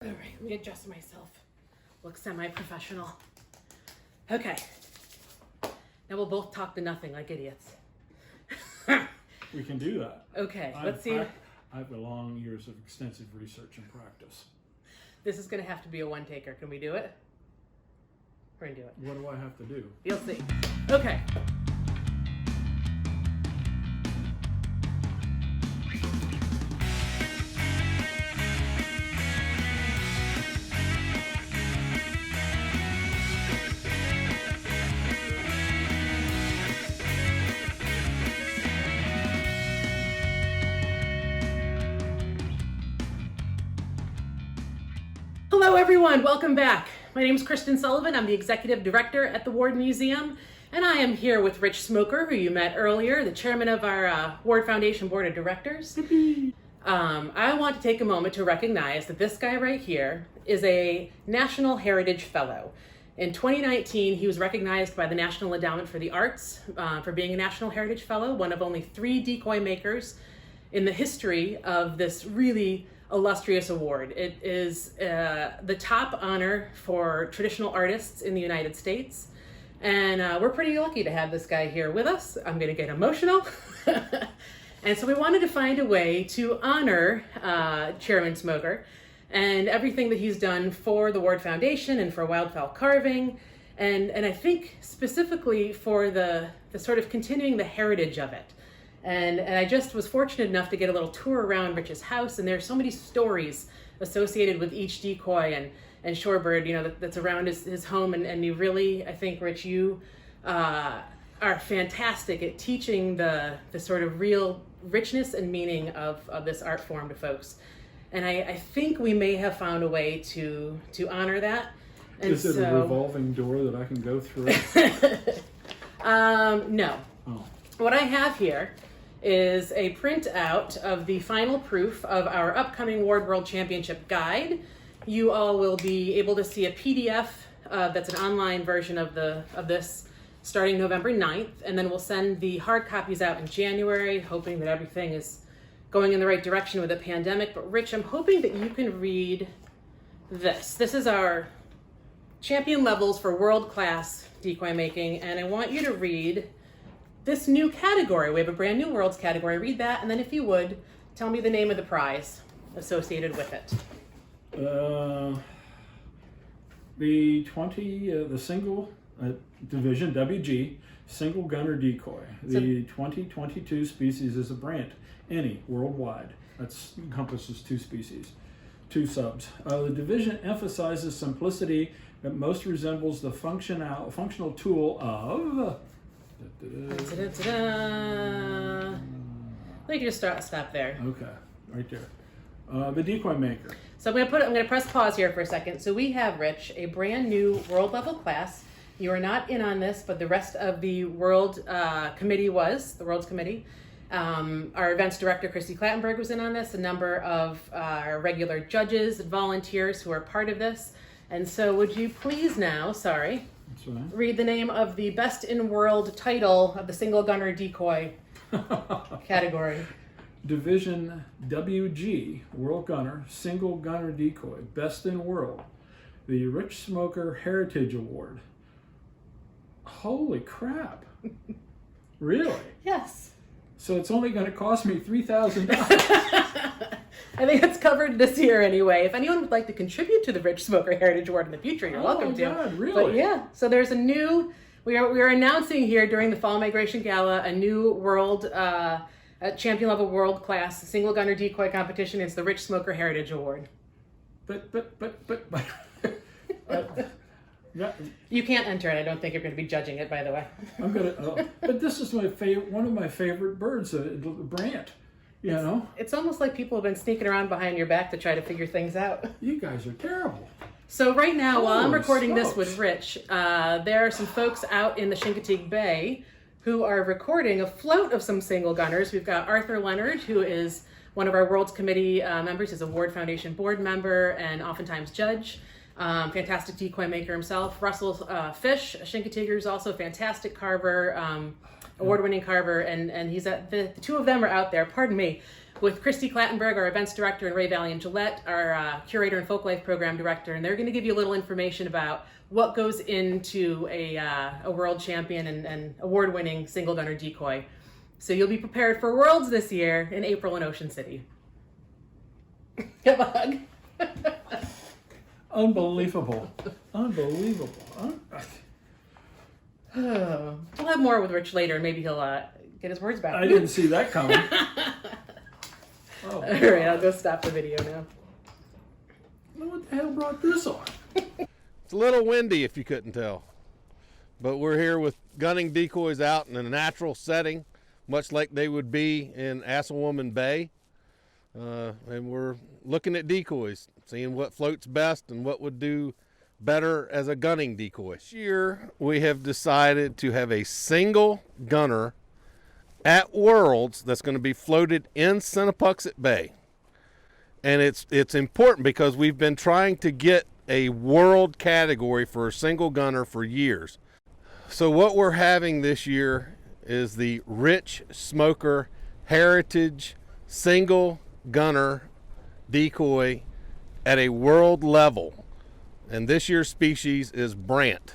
All right, let me adjust myself. Look semi-professional. Okay. Now we'll both talk to nothing like idiots. We can do that. Okay, let's see. I have long years of extensive research and practice. This is going to have to be a one-taker. Can we do it? We're going to do it. What do I have to do? You'll see. Okay. Hello everyone, welcome back. My name is Kristin Sullivan. I'm the Executive Director at the Ward Museum, and I am here with Rich Smoker, who you met earlier, the Chairman of our Ward Foundation Board of Directors. I want to take a moment to recognize that this guy right here is a National Heritage Fellow. In 2019, he was recognized by the National Endowment for the Arts for being a National Heritage Fellow, one of only 3 decoy makers in the history of this really illustrious award. It is the top honor for traditional artists in the United States, and we're pretty lucky to have this guy here with us. I'm gonna get emotional. And so we wanted to find a way to honor Chairman Smoker and everything that he's done for the Ward Foundation and for wildfowl carving, and I think specifically for the sort of continuing the heritage of it. And I just was fortunate enough to get a little tour around Rich's house, and there's so many stories associated with each decoy and shorebird, you know, that's around his home. And you really, I think, Rich, you are fantastic at teaching the sort of real richness and meaning of this art form to folks. And I think we may have found a way to honor that. And Is it a revolving door that I can go through? No. Oh. What I have here is a printout of the final proof of our upcoming Ward World Championship guide. You all will be able to see a PDF that's an online version of this starting November 9th, and then we'll send the hard copies out in January, hoping that everything is going in the right direction with the pandemic. But Rich, I'm hoping that you can read this. This is our champion levels for world-class decoy making, and I want you to read this new category. We have a brand new worlds category. Read that, and then if you would, tell me the name of the prize associated with it. The single division, WG, single gunner decoy. The 2022 species is a brant, any, worldwide. That encompasses 2 species, 2 subs. The division emphasizes simplicity that most resembles the functional tool of... We can just stop there. Okay, right there. The decoy maker. So I'm gonna press pause here for a second. So we have, Rich, a brand new world level class. You are not in on this, but the rest of the world committee was, the Worlds Committee. Our events director, Kristin Clattenburg, was in on this. A number of our regular judges and volunteers who are part of this. And so would you please now, read the name of the best in world title of the single gunner decoy category. Division WG, World Gunner, Single Gunner Decoy, Best in World, the Rich Smoker Heritage Award. Holy crap. Really? Yes. So it's only going to cost me $3,000. I think it's covered this year anyway. If anyone would like to contribute to the Rich Smoker Heritage Award in the future, you're welcome to. God, really? But yeah, so there's a new, we are announcing here during the Fall Migration Gala a new world, champion level world class single gunner decoy competition. It's the Rich Smoker Heritage Award. But you can't enter it. I don't think you're going to be judging it, by the way. I'm gonna. But this is my favorite. One of my favorite birds, brant. You know. It's almost like people have been sneaking around behind your back to try to figure things out. You guys are terrible. So right now, while I'm recording smokes. this with Rich, there are some folks out in the Chincoteague Bay who are recording a float of some single gunners. We've got Arthur Leonard, who is one of our Worlds Committee members. He's a Ward Foundation board member and oftentimes judge. Fantastic decoy maker himself. Russell Fish, a Chincoteaguer, is also a fantastic carver, award-winning carver, and he's at the 2 of them are out there. Pardon me. with Christy Clattenburg, our events director, and Ray Valiant Gillette, our curator and folk life program director, and they're going to give you a little information about what goes into a world champion and award-winning single gunner decoy. So you'll be prepared for Worlds this year in April in Ocean City. Give a hug. Unbelievable. Unbelievable. We'll have more with Rich later, and maybe he'll get his words back. I didn't see that coming. Oh, all right, I'll go stop the video now. What the hell brought this on? It's a little windy if you couldn't tell. But we're here with gunning decoys out in a natural setting, much like they would be in Assawoman Bay. And we're looking at decoys, seeing what floats best and what would do better as a gunning decoy. This year we have decided to have a single gunner at Worlds that's going to be floated in Sinapuxet Bay. And it's important because we've been trying to get a world category for a single gunner for years. So what we're having this year is the Rich Smoker Heritage Single Gunner Decoy at a world level. And this year's species is Brant.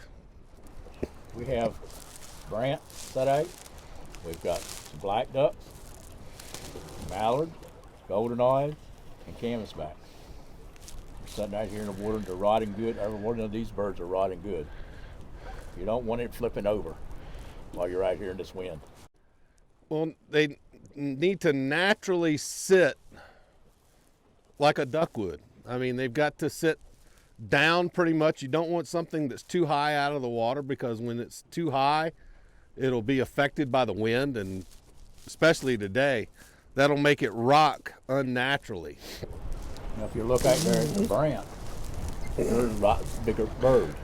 We have Brant set out. We've got some black ducks, mallard, golden eyes, and canvasback. We're sitting out here in the water. They're rotting good. Every one of these birds are rotting good. You don't want it flipping over while you're out here in this wind. Well, they need to naturally sit like a duck would. I mean, they've got to sit down pretty much. You don't want something that's too high out of the water, because when it's too high, it'll be affected by the wind, and especially today, that'll make it rock unnaturally. Now, if you look out there at the Brant, there's a lot bigger bird,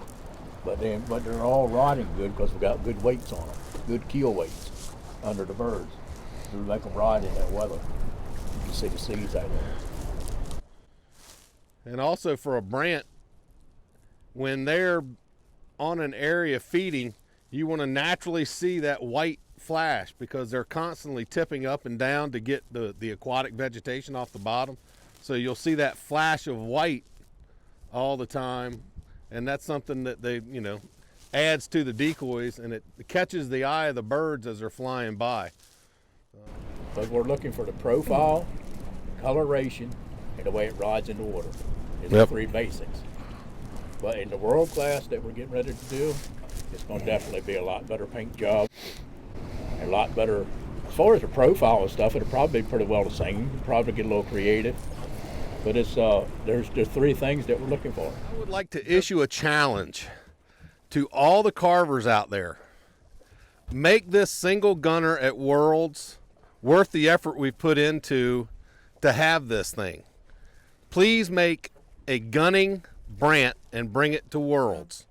but they're all rotting good because we've got good weights on them, good keel weights under the birds. We make them rot in that weather. You can see the seeds out there. And also for a Brant, when they're on an area feeding, you want to naturally see that white flash, because they're constantly tipping up and down to get the aquatic vegetation off the bottom. So you'll see that flash of white all the time, and that's something that they, adds to the decoys, and it catches the eye of the birds as they're flying by. But we're looking for the profile, coloration, and the way it rides in the water. It's the three basics. But in the world class that we're getting ready to do, it's going to definitely be a lot better paint job, a lot better. As far as the profile and stuff, it'll probably be pretty well the same. We'll probably get a little creative. But it's there's three things that we're looking for. I would like to issue a challenge to all the carvers out there. Make this single gunner at Worlds worth the effort we've put into to have this thing. Please make a gunning Brant and bring it to Worlds.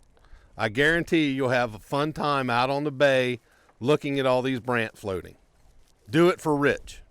I guarantee you'll have a fun time out on the bay looking at all these Brant floating. Do it for Rich.